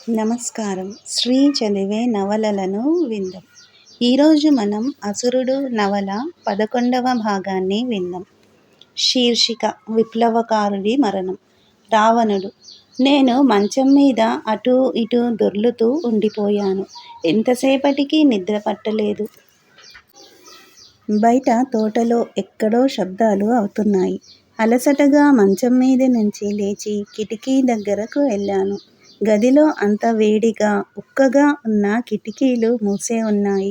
నమస్కారం. శ్రీ చదివే నవలలను విందాం. ఈరోజు మనం అసురుడు నవల 11వ భాగాన్ని విందాం. శీర్షిక విప్లవకారుడి మరణం. రావణుడు. నేను మంచం మీద అటూ ఇటూ దొర్లుతూ ఉండిపోయాను. ఎంతసేపటికి నిద్ర పట్టలేదు. బయట తోటలో ఎక్కడో శబ్దాలు అవుతున్నాయి. అలసటగా మంచం మీద నుంచి లేచి కిటికీ దగ్గరకు వెళ్ళాను. గదిలో అంత వేడిగా, ఉక్కగా ఉన్న కిటికీలు మూసే ఉన్నాయి.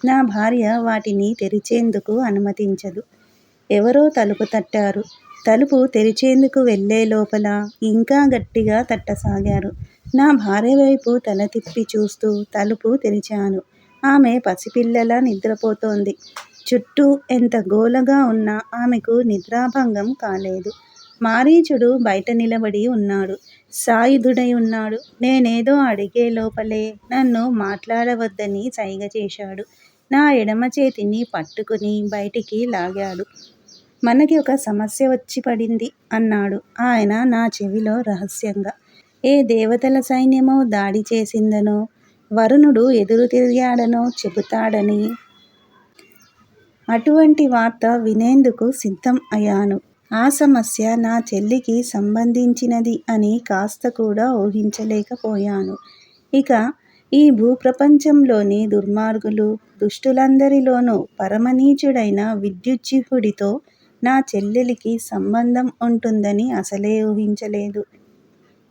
నా భార్య వాటిని తెరిచేందుకు అనుమతించదు. ఎవరో తలుపు తట్టారు. తలుపు తెరిచేందుకు వెళ్ళే లోపల ఇంకా గట్టిగా తట్టసాగారు. నా భార్య వైపు తల తిప్పి చూస్తూ తలుపు తెరిచాను. ఆమె పసిపిల్లలా నిద్రపోతోంది. చుట్టూ ఎంత గోలగా ఉన్నా ఆమెకు నిద్రాభంగం కాలేదు. మారీచుడు బయట నిలబడి ఉన్నాడు. సాయుధుడై ఉన్నాడు. నేనేదో అడిగే లోపలే నన్ను మాట్లాడవద్దని సైగ చేశాడు. నా ఎడమ చేతిని పట్టుకుని బయటికి లాగాడు. మనకి ఒక సమస్య వచ్చి పడింది అన్నాడు ఆయన నా చెవిలో రహస్యంగా. ఏ దేవతల సైన్యమో దాడి చేసిందనో, వరుణుడు ఎదురు తిరిగాడనో చెబుతాడని. అటువంటి వార్త వినేందుకు సిద్ధం అయ్యాను. ఆ సమస్య నా చెల్లికి సంబంధించినది అని కాస్త కూడా ఊహించలేకపోయాను. ఇక ఈ భూప్రపంచంలోని దుర్మార్గులు, దుష్టులందరిలోనూ పరమనీచుడైన విద్యుజ్జిహ్వుడితో నా చెల్లెలికి సంబంధం ఉంటుందని అసలే ఊహించలేదు.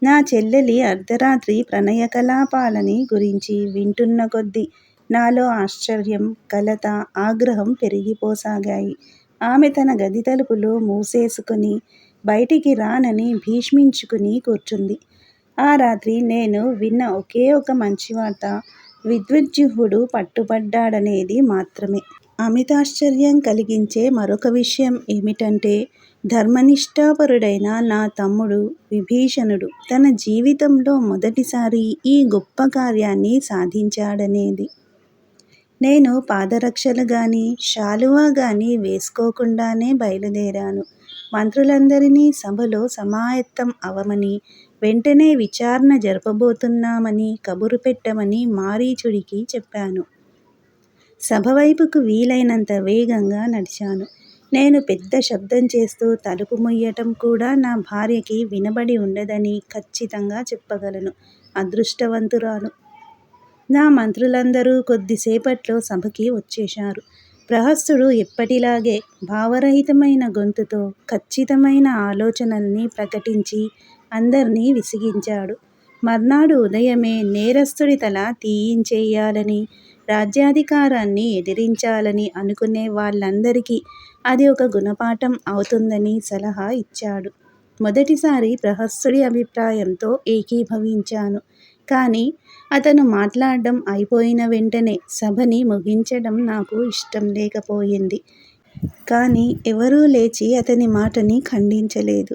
నా చెల్లెలి అర్ధరాత్రి ప్రణయ కలాపాలని గురించి వింటున్న కొద్దీ నాలో ఆశ్చర్యం, కలత, ఆగ్రహం పెరిగిపోసాగాయి. ఆమె తన గది తలుపులు మూసేసుకుని బయటికి రానని భీష్మించుకుని కూర్చుంది. ఆ రాత్రి నేను విన్న ఒకే ఒక మంచి వార్త విద్యుజ్జిహ్వుడు పట్టుబడ్డాడనేది మాత్రమే. అమితాశ్చర్యం కలిగించే మరొక విషయం ఏమిటంటే, ధర్మనిష్ఠాపరుడైన నా తమ్ముడు విభీషణుడు తన జీవితంలో మొదటిసారి ఈ గొప్ప కార్యాన్ని సాధించాడనేది. నేను పాదరక్షలు గాని, శాలువా గాని వేసుకోకుండానే బయలుదేరాను. మంత్రులందరినీ సభలో సమాయత్తం అవమని, వెంటనే విచారణ జరపబోతున్నామని కబురు పెట్టమని మారీచుడికి చెప్పాను. సభ వైపుకు వీలైనంత వేగంగా నడిచాను. నేను పెద్ద శబ్దం చేస్తూ తలుపు ముయ్యటం కూడా నా భార్యకి వినబడి ఉండదని ఖచ్చితంగా చెప్పగలను. అదృష్టవంతురాలు. నా మంత్రులందరూ కొద్దిసేపట్లో సభకి వచ్చేశారు. ప్రహస్తుడు ఎప్పటిలాగే భావరహితమైన గొంతుతో ఖచ్చితమైన ఆలోచనల్ని ప్రకటించి అందర్నీ విసిగించాడు. మర్నాడు ఉదయమే నేరస్తుడి తల తీయించేయాలని, రాజ్యాధికారాన్ని ఎదిరించాలని అనుకునే వాళ్ళందరికీ అది ఒక గుణపాఠం అవుతుందని సలహా ఇచ్చాడు. మొదటిసారి ప్రహస్తుడి అభిప్రాయంతో ఏకీభవించాను. కానీ అతను మాట్లాడడం అయిపోయిన వెంటనే సభని ముగించడం నాకు ఇష్టం లేకపోయింది. కానీ ఎవరూ లేచి అతని మాటని ఖండించలేదు.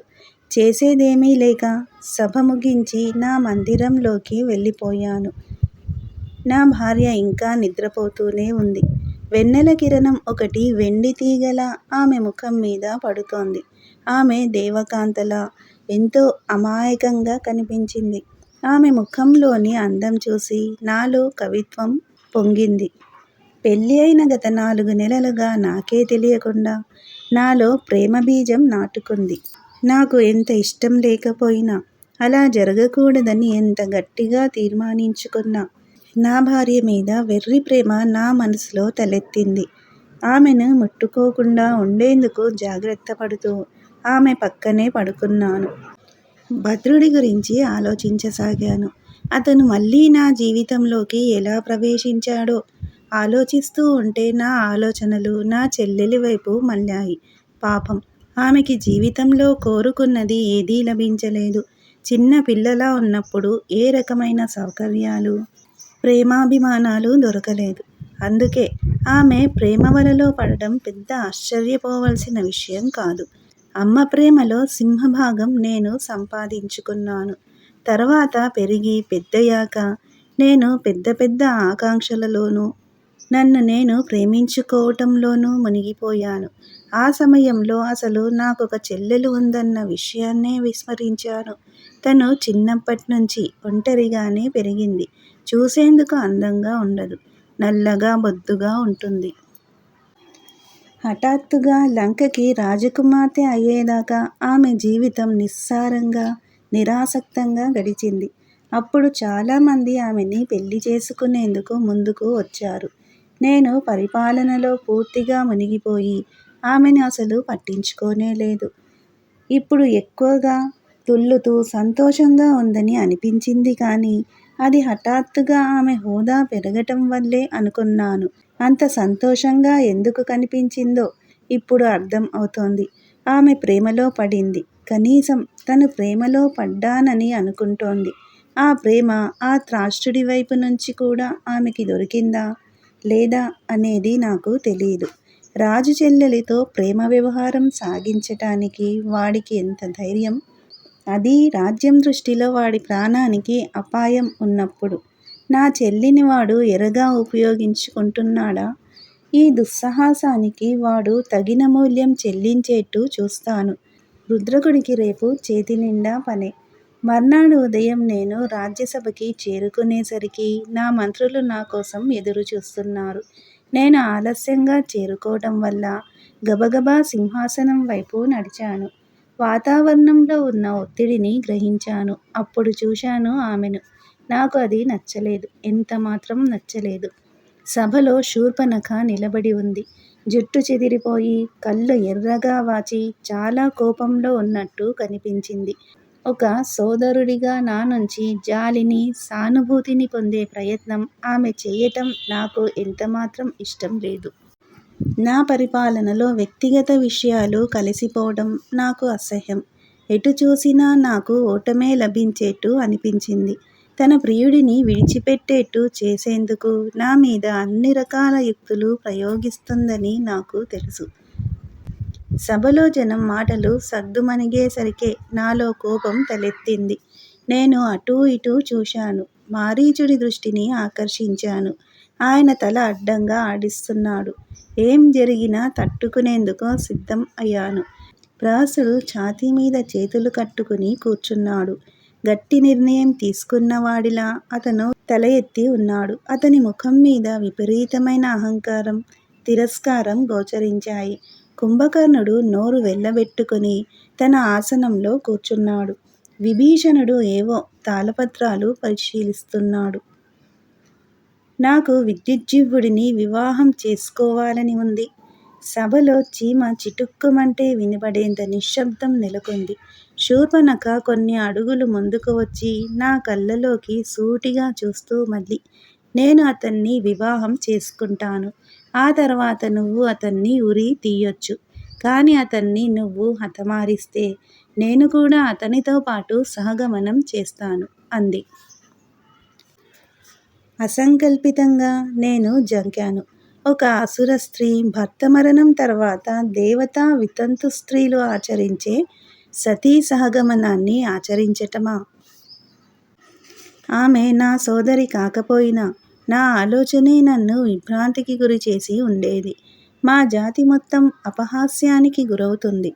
చేసేదేమీ లేక సభ ముగించి నా మందిరంలోకి వెళ్ళిపోయాను. నా భార్య ఇంకా నిద్రపోతూనే ఉంది. వెన్నెల కిరణం ఒకటి వెండి తీగలా ఆమె ముఖం మీద పడుతోంది. ఆమె దేవకాంతలా ఎంతో అమాయకంగా కనిపించింది. ఆమె ముఖంలోని అందం చూసి నాలో కవిత్వం పొంగింది. పెళ్ళి అయిన గత 4 నెలలుగా నాకే తెలియకుండా నాలో ప్రేమ బీజం నాటుకుంది. నాకు ఎంత ఇష్టం లేకపోయినా, అలా జరగకూడదని ఎంత గట్టిగా తీర్మానించుకున్నా, నా భార్య మీద వెర్రి ప్రేమ నా మనసులో తలెత్తింది. ఆమెను ముట్టుకోకుండా ఉండేందుకు జాగ్రత్త పడుతూ ఆమె పక్కనే పడుకున్నాను. భద్రుడి గురించి ఆలోచించసాగాను. అతను మళ్ళీ నా జీవితంలోకి ఎలా ప్రవేశించాడో ఆలోచిస్తూ ఉంటే నా ఆలోచనలు నా చెల్లెలి వైపు మళ్ళాయి. పాపం, ఆమెకి జీవితంలో కోరుకున్నది ఏదీ లభించలేదు. చిన్న పిల్లలా ఉన్నప్పుడు ఏ రకమైన సౌకర్యాలు, ప్రేమాభిమానాలు దొరకలేదు. అందుకే ఆమె ప్రేమ వలలో పడడం పెద్ద ఆశ్చర్యపోవలసిన విషయం కాదు. అమ్మ ప్రేమలో సింహభాగం నేను సంపాదించుకున్నాను. తర్వాత పెరిగి పెద్దయ్యాక నేను పెద్ద పెద్ద ఆకాంక్షలలోనూ, నన్ను నేను ప్రేమించుకోవటంలోనూ మునిగిపోయాను. ఆ సమయంలో అసలు నాకొక చెల్లెలు ఉందన్న విషయాన్నే విస్మరించాను. తను చిన్నప్పటి నుంచి ఒంటరిగానే పెరిగింది. చూసేందుకు అందంగా ఉండదు. నల్లగా బొద్దుగా ఉంటుంది. హఠాత్తుగా లంకకి రాజకుమార్తె అయ్యేదాకా ఆమె జీవితం నిస్సారంగా, నిరాసక్తంగా గడిచింది. అప్పుడు చాలామంది ఆమెని పెళ్లి చేసుకునేందుకు ముందుకు వచ్చారు. నేను పరిపాలనలో పూర్తిగా మునిగిపోయి ఆమెని అసలు పట్టించుకోనే లేదు. ఇప్పుడు ఎక్కువగా తుళ్ళుతూ సంతోషంగా ఉందని అనిపించింది కానీ అది హఠాత్తుగా ఆమె హోదా పెరగటం వల్లే అనుకున్నాను. అంత సంతోషంగా ఎందుకు కనిపించిందో ఇప్పుడు అర్థం అవుతోంది. ఆమె ప్రేమలో పడింది. కనీసం తను ప్రేమలో పడ్డానని అనుకుంటోంది. ఆ ప్రేమ ఆ త్రాష్టుడి వైపు నుంచి కూడా ఆమెకి దొరికిందా లేదా అనేది నాకు తెలీదు. రాజు చెల్లెలితో ప్రేమ వ్యవహారం సాగించటానికి వాడికి ఎంత ధైర్యం! అది రాజ్యం దృష్టిలో వాడి ప్రాణానికి అపాయం ఉన్నప్పుడు. నా చెల్లిని వాడు ఎరగా ఉపయోగించుకుంటున్నాడా? ఈ దుస్సాహసానికి వాడు తగిన మూల్యం చెల్లించేట్టు చూస్తాను. రుద్రకుడికి రేపు చేతినిండా పనే. మర్నాడు ఉదయం నేను రాజ్యసభకి చేరుకునేసరికి నా మంత్రులు నా కోసం ఎదురు చూస్తున్నారు. నేను ఆలస్యంగా చేరుకోవటం వల్ల గబగబా సింహాసనం వైపు నడిచాను. వాతావరణంలో ఉన్న ఒత్తిడిని గ్రహించాను. అప్పుడు చూశాను ఆమెను. నాకు అది నచ్చలేదు. ఎంతమాత్రం నచ్చలేదు. సభలో శూర్పణఖ నిలబడి ఉంది. జుట్టు చెదిరిపోయి, కళ్ళు ఎర్రగా వాచి చాలా కోపంలో ఉన్నట్టు కనిపించింది. ఒక సోదరుడిగా నా నుంచి జాలిని, సానుభూతిని పొందే ప్రయత్నం ఆమె చేయటం నాకు ఎంతమాత్రం ఇష్టం లేదు. నా పరిపాలనలో వ్యక్తిగత విషయాలు కలిసిపోవడం నాకు అసహ్యం. ఎటు చూసినా నాకు ఓటమే లభించేట్టు అనిపించింది. తన ప్రియుడిని విడిచిపెట్టేట్టు చేసేందుకు నా మీద అన్ని రకాల యుక్తులు ప్రయోగిస్తుందని నాకు తెలుసు. సభలో జనం మాటలు సద్దుమణిగేసరికే నాలో కోపం తలెత్తింది. నేను అటూ ఇటూ చూశాను. మారీచుడి దృష్టిని ఆకర్షించాను. ఆయన తల అడ్డంగా ఆడిస్తున్నాడు. ఏం జరిగినా తట్టుకునేందుకు సిద్ధం అయ్యాను. ప్రహసుడు ఛాతీ మీద చేతులు కట్టుకుని కూర్చున్నాడు. గట్టి నిర్ణయం తీసుకున్నవాడిలా అతను తల ఎత్తి ఉన్నాడు. అతని ముఖం మీద విపరీతమైన అహంకారం, తిరస్కారం గోచరించాయి. కుంభకర్ణుడు నోరు వెళ్ళబెట్టుకుని తన ఆసనంలో కూర్చున్నాడు. విభీషణుడు ఏవో తాళపత్రాలు పరిశీలిస్తున్నాడు. నాకు విద్యుజ్జిహ్వుడిని వివాహం చేసుకోవాలని ఉంది. సభలో చీమ చిటుక్కుమంటే వినబడేంత నిశ్శబ్దం నెలకొంది. శూర్పణఖ కొన్ని అడుగులు ముందుకు వచ్చి నా కళ్ళలోకి సూటిగా చూస్తూ మళ్ళీ, నేను అతన్ని వివాహం చేసుకుంటాను. ఆ తర్వాత నువ్వు అతన్ని ఉరి తీయొచ్చు. కానీ అతన్ని నువ్వు హతమారిస్తే నేను కూడా అతనితో పాటు సహగమనం చేస్తాను అంది. అసంకల్పితంగా నేను జంకాను. ఒక అసుర స్త్రీ భర్త మరణం తర్వాత దేవతా వితంతు స్త్రీలు ఆచరించే సతీ సహగమనాన్ని ఆచరించటమా? ఆమె నా సోదరి కాకపోయినా నా ఆలోచనే నన్ను విభ్రాంతికి గురిచేసి ఉండేది. మా జాతి మొత్తం అపహాస్యానికి గురవుతుంది.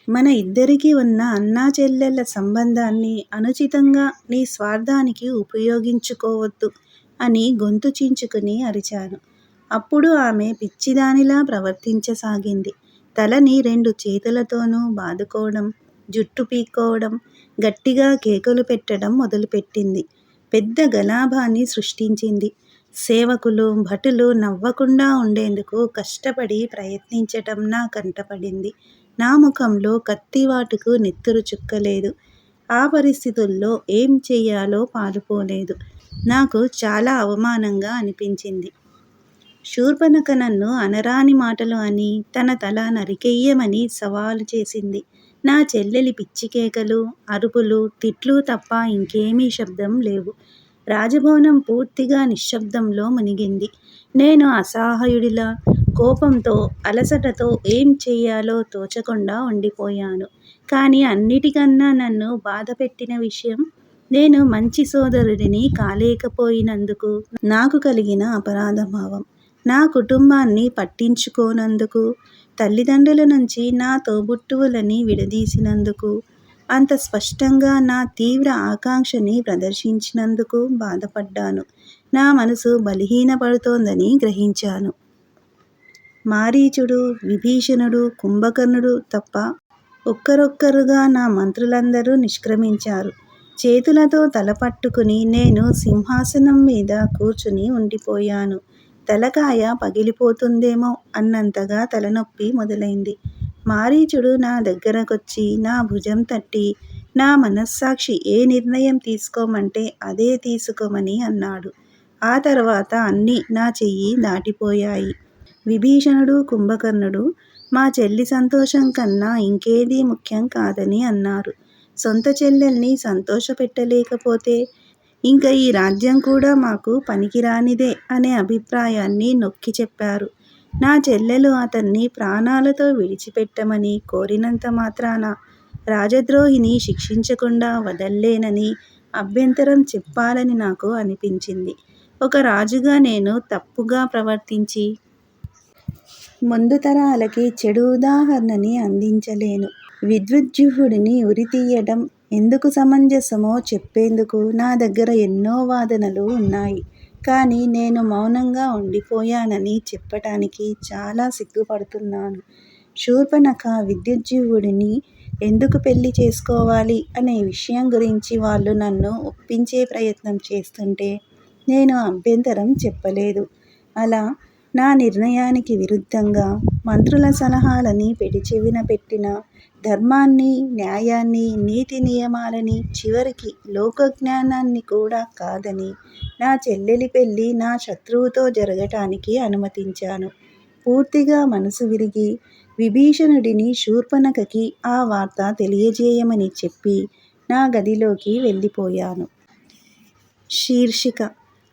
మన ఇద్దరికీ ఉన్న అన్నా చెల్లెళ్ళ సంబంధాన్ని అనుచితంగా నీ స్వార్థానికి ఉపయోగించుకోవద్దు అని గొంతు చించుకుని అరిచాను. అప్పుడు ఆమె పిచ్చిదానిలా ప్రవర్తించసాగింది. తలని 2 చేతులతోనూ బాదుకోవడం, జుట్టు పీక్కోవడం, గట్టిగా కేకలు పెట్టడం మొదలుపెట్టింది. పెద్ద గలాభాన్ని సృష్టించింది. సేవకులు, భటులు నవ్వకుండా ఉండేందుకు కష్టపడి ప్రయత్నించటం నా కంటపడింది. నా ముఖంలో కత్తివాటుకు నెత్తురు చుక్కలేదు. ఆ పరిస్థితుల్లో ఏం చెయ్యాలో పాలుపోలేదు. నాకు చాలా అవమానంగా అనిపించింది. శూర్పణఖ నన్ను అనరాని మాటలు అని, తన తల నరికెయ్యమని సవాలు చేసింది. నా చెల్లెలి పిచ్చి కేకలు, అరుపులు, తిట్లు తప్ప ఇంకేమీ శబ్దం లేవు. రాజభవనం పూర్తిగా నిశ్శబ్దంలో మునిగింది. నేను అసహాయుడిలా, కోపంతో, అలసటతో ఏం చెయ్యాలో తోచకుండా ఉండిపోయాను. కానీ అన్నిటికన్నా నన్ను బాధపెట్టిన విషయం, నేను మంచి సోదరుడిని కాలేకపోయినందుకు నాకు కలిగిన అపరాధభావం. నా కుటుంబాన్ని పట్టించుకోనందుకు, తల్లిదండ్రుల నుంచి నా తోబుట్టువులని విడదీసినందుకు, అంత స్పష్టంగా నా తీవ్ర ఆకాంక్షని ప్రదర్శించినందుకు బాధపడ్డాను. నా మనసు బలహీనపడుతోందని గ్రహించాను. మారీచుడు, విభీషణుడు, కుంభకర్ణుడు తప్ప ఒక్కరొక్కరుగా నా మంత్రులందరూ నిష్క్రమించారు. చేతులతో తల పట్టుకుని నేను సింహాసనం మీద కూర్చుని ఉండిపోయాను. తలకాయ పగిలిపోతుందేమో అన్నంతగా తలనొప్పి మొదలైంది. మారీచుడు నా దగ్గరకొచ్చి నా భుజం తట్టి, నా మనస్సాక్షి ఏ నిర్ణయం తీసుకోమంటే అదే తీసుకోమని అన్నాడు. ఆ తర్వాత అన్నీ నా చెయ్యి దాటిపోయాయి. విభీషణుడు, కుంభకర్ణుడు మా చెల్లి సంతోషం కన్నా ఇంకేదీ ముఖ్యం కాదని అన్నారు. సొంత చెల్లెల్ని సంతోషపెట్టలేకపోతే ఇంక ఈ రాజ్యం కూడా మాకు పనికిరానిదే అనే అభిప్రాయాన్ని నొక్కి చెప్పారు. నా చెల్లెలు అతన్ని ప్రాణాలతో విడిచిపెట్టమని కోరినంత మాత్రాన రాజద్రోహిని శిక్షించకుండా వదల్లేనని అభ్యంతరం చెప్పాలని నాకు అనిపించింది. ఒక రాజుగా నేను తప్పుగా ప్రవర్తించి ముందు తరాలకి చెడు ఉదాహరణని అందించలేను. విద్యుజ్జిహ్వుడిని ఉరితీయడం ఎందుకు సమంజసమో చెప్పేందుకు నా దగ్గర ఎన్నో వాదనలు ఉన్నాయి. కానీ నేను మౌనంగా ఉండిపోయానని చెప్పటానికి చాలా సిగ్గుపడుతున్నాను. శూర్పణఖ విద్యుజ్జిహ్వుడిని ఎందుకు పెళ్లి చేసుకోవాలి అనే విషయం గురించి వాళ్ళు నన్ను ఒప్పించే ప్రయత్నం చేస్తుంటే నేను అభ్యంతరం చెప్పలేదు. అలా నా నిర్ణయానికి విరుద్ధంగా మంత్రుల సలహాలని పెడచెవిన పెట్టిన, ధర్మాన్ని, న్యాయాన్ని, నీతి నియమాలని, చివరికి లోకజ్ఞానాన్ని కూడా కాదని నా చెల్లెలి పెళ్లి నా శత్రువుతో జరగటానికి అనుమతించాను. పూర్తిగా మనసు విరిగి విభీషణుడిని శూర్పణఖకి ఆ వార్త తెలియజేయమని చెప్పి నా గదిలోకి వెళ్ళిపోయాను. శీర్షిక: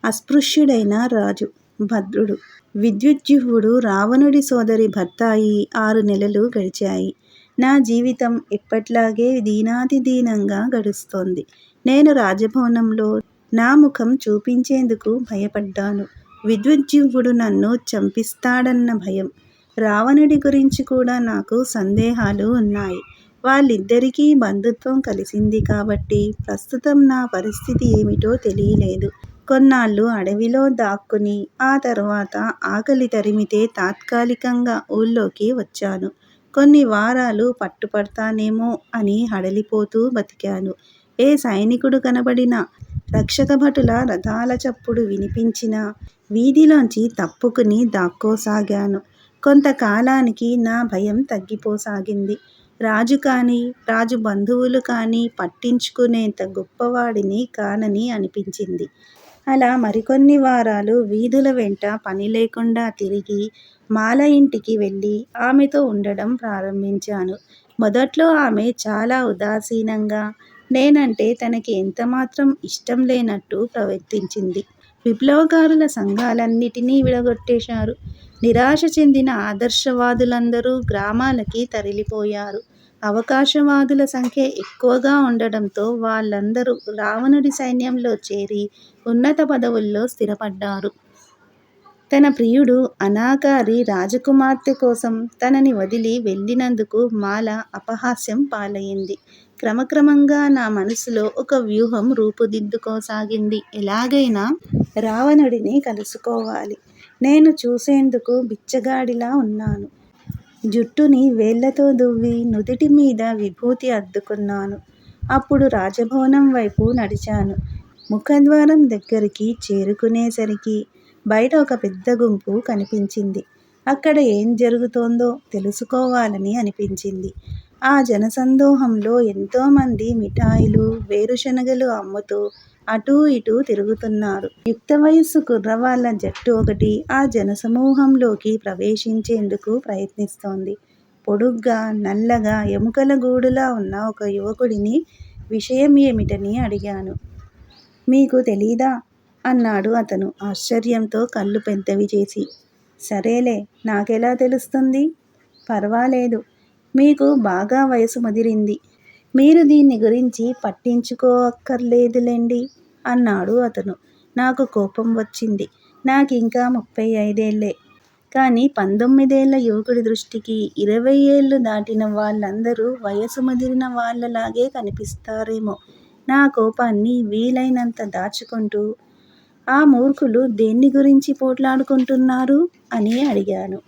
అస్పృశ్యుడైన రాజు. భద్రుడు. విద్యుజ్జిహ్వుడు రావణుడి సోదరి భర్త అయి 6 నెలలు గడిచాయి. నా జీవితం ఎప్పట్లాగే దీనాతిదీనంగా గడుస్తోంది. నేను రాజభవనంలో నా ముఖం చూపించేందుకు భయపడ్డాను. విద్యుజ్జిహ్వుడు నన్ను చంపిస్తాడన్న భయం. రావణుడి గురించి కూడా నాకు సందేహాలు ఉన్నాయి. వాళ్ళిద్దరికీ బంధుత్వం కలిసింది కాబట్టి ప్రస్తుతం నా పరిస్థితి ఏమిటో తెలియలేదు. కొన్నాళ్ళు అడవిలో దాక్కుని ఆ తర్వాత ఆకలి తరిమితే తాత్కాలికంగా ఊళ్ళోకి వచ్చాను. కొన్ని వారాలు పట్టుపడతానేమో అని హడలిపోతూ బతికాను. ఏ సైనికుడు కనబడినా, రక్షకభటుల రథాల చప్పుడు వినిపించినా వీధిలోంచి తప్పుకుని దాక్కోసాగాను. కొంతకాలానికి నా భయం తగ్గిపోసాగింది. రాజు కానీ, రాజు బంధువులు కానీ పట్టించుకునేంత గొప్పవాడిని కానని అనిపించింది. అలా మరికొన్ని వారాలు వీధుల వెంట పని లేకుండా తిరిగి మాల ఇంటికి వెళ్ళి ఆమెతో ఉండడం ప్రారంభించాను. మొదట్లో ఆమె చాలా ఉదాసీనంగా, నేనంటే తనకి ఎంతమాత్రం ఇష్టం లేనట్టు ప్రవర్తించింది. విప్లవకారుల సంఘాలన్నిటినీ విడగొట్టేశారు. నిరాశ చెందిన ఆదర్శవాదులందరూ గ్రామాలకి తరలిపోయారు. అవకాశవాదుల సంఖ్య ఎక్కువగా ఉండడంతో వాళ్ళందరూ రావణుడి సైన్యంలో చేరి ఉన్నత పదవుల్లో స్థిరపడ్డారు. తన ప్రియుడు అనాకారి రాజకుమార్తె కోసం తనని వదిలి వెళ్ళినందుకు మాల అపహాస్యం పాలయ్యింది. క్రమక్రమంగా నా మనసులో ఒక వ్యూహం రూపుదిద్దుకోసాగింది. ఎలాగైనా రావణుడిని కలుసుకోవాలి. నేను చూసేందుకు బిచ్చగాడిలా ఉన్నాను. జుట్టుని వేళ్లతో దువ్వి నుదిటి మీద విభూతి అద్దుకున్నాను. అప్పుడు రాజభవనం వైపు నడిచాను. ముఖద్వారం దగ్గరికి చేరుకునేసరికి బయట ఒక పెద్ద గుంపు కనిపించింది. అక్కడ ఏం జరుగుతోందో తెలుసుకోవాలని అనిపించింది. ఆ జనసందోహంలో ఎంతోమంది మిఠాయిలు, వేరుశనగలు అమ్ముతూ అటూ ఇటూ తిరుగుతున్నారు. యుక్త వయస్సు కుర్రవాళ్ళ జట్టు ఒకటి ఆ జనసమూహంలోకి ప్రవేశించేందుకు ప్రయత్నిస్తోంది. పొడుగ్గా, నల్లగా, ఎముకల గూడులా ఉన్న ఒక యువకుడిని విషయం ఏమిటని అడిగాను. మీకు తెలీదా? అన్నాడు అతను ఆశ్చర్యంతో కళ్ళు పెద్దవి చేసి. సరేలే, నాకెలా తెలుస్తుంది? పర్వాలేదు, మీకు బాగా వయసు ముదిరింది. మీరు దీన్ని గురించి పట్టించుకోక్కర్లేదులెండి అన్నాడు అతను. నాకు కోపం వచ్చింది. నాకింకా 35 ఏళ్లే. కానీ 19 ఏళ్ల యువకుడి దృష్టికి 20 ఏళ్లు దాటిన వాళ్ళందరూ వయసు ముదిరిన వాళ్ళలాగే కనిపిస్తారేమో. నా కోపాన్ని వీలైనంత దాచుకుంటూ, ఆ మూర్ఖులు దేన్ని గురించి పోట్లాడుకుంటున్నారు అని అడిగాను.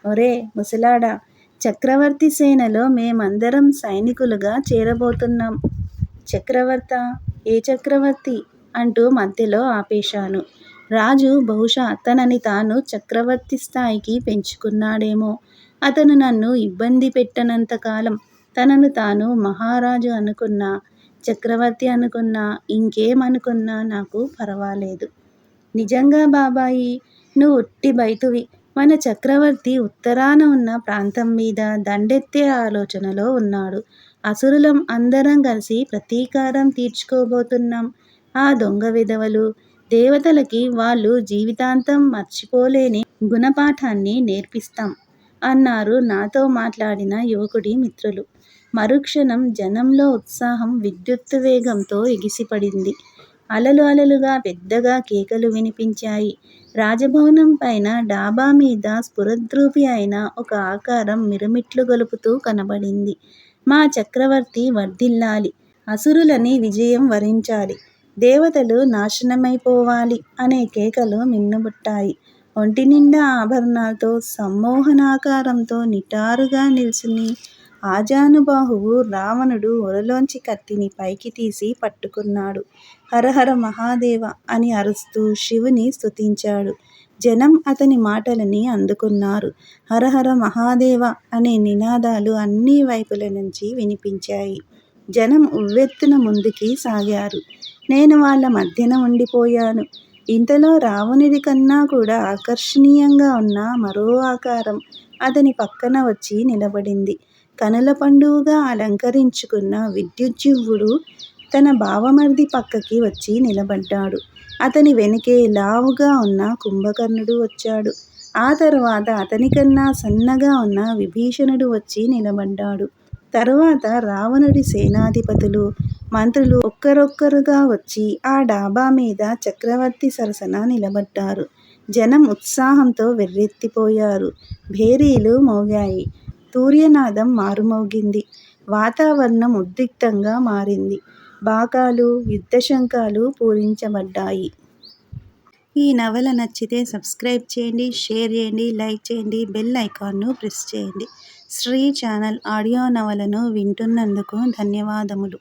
ఒరే ముసలాడా, చక్రవర్తి సేనలో మేమందరం సైనికులుగా చేరబోతున్నాం. చక్రవర్తా? ఏ చక్రవర్తి? అంటూ మధ్యలో ఆపేశాను. రాజు బహుశా తనని తాను చక్రవర్తి స్థాయికి పెంచుకున్నాడేమో. అతను నన్ను ఇబ్బంది పెట్టనంతకాలం తనను తాను మహారాజు అనుకున్నా, చక్రవర్తి అనుకున్నా, ఇంకేమనుకున్నా నాకు పర్వాలేదు. నిజంగా బాబాయి, నువ్వు ఉట్టి బైతువి. మన చక్రవర్తి ఉత్తరాన ఉన్న ప్రాంతం మీద దండెత్తే ఆలోచనలో ఉన్నాడు. అసురులం అందరం కలిసి ప్రతీకారం తీర్చుకోబోతున్నాం. ఆ దొంగ విధవలు దేవతలకి వాళ్ళు జీవితాంతం మర్చిపోలేని గుణపాఠాన్ని నేర్పిస్తాం అన్నారు నాతో మాట్లాడిన యువకుడి మిత్రులు. మరుక్షణం జనంలో ఉత్సాహం విద్యుత్తు వేగంతో ఎగిసిపడింది. అలలు అలలుగా పెద్దగా కేకలు వినిపించాయి. రాజభవనం పైన డాబా మీద స్ఫురద్రూపి అయిన ఒక ఆకారం మిరుమిట్లు గొలుపుతూ కనబడింది. మా చక్రవర్తి వర్ధిల్లాలి, అసురులని విజయం వరించాలి, దేవతలు నాశనమైపోవాలి అనే కేకలు మిన్నుముట్టాయి. ఒంటినిండా ఆభరణాలతో సమ్మోహనాకారంతో నిటారుగా నిల్చుని ఆజానుబాహువు రావణుడు ఒరలోంచి కత్తిని పైకి తీసి పట్టుకున్నాడు. హరహర మహాదేవ అని అరుస్తూ శివుని స్తుతించాడు. జనం అతని మాటలని అందుకున్నారు. హరహర మహాదేవ అనే నినాదాలు అన్ని వైపుల నుంచి వినిపించాయి. జనం ఉవ్వెత్తున ముందుకి సాగారు. నేను వాళ్ళ మధ్యన ఉండిపోయాను. ఇంతలో రావణుడి కన్నా కూడా ఆకర్షణీయంగా ఉన్న మరో ఆకారం అతని పక్కన వచ్చి నిలబడింది. కనుల పండువుగా అలంకరించుకున్న విద్యుజ్జిహ్వుడు తన బావమరిది పక్కకి వచ్చి నిలబడ్డాడు. అతని వెనుకే లావుగా ఉన్న కుంభకర్ణుడు వచ్చాడు. ఆ తరువాత అతనికన్నా సన్నగా ఉన్న విభీషణుడు వచ్చి నిలబడ్డాడు. తరువాత రావణుడి సేనాధిపతులు, మంత్రులు ఒక్కరొక్కరుగా వచ్చి ఆ డాబా మీద చక్రవర్తి సరసన నిలబడ్డారు. జనం ఉత్సాహంతో వెర్రెత్తిపోయారు. భేరీలు మోగాయి. తూర్యనాదం మారుమోగింది. వాతావరణం ఉద్రిక్తంగా మారింది. బాకాలు, యుద్ధశంఖాలు పూరించబడ్డాయి. ఈ నవల నచ్చితే సబ్స్క్రైబ్ చేయండి, షేర్ చేయండి, లైక్ చేయండి, బెల్ ఐకాన్ను ప్రెస్ చేయండి. శ్రీ ఛానల్ ఆడియో నవలను వింటున్నందుకు ధన్యవాదములు.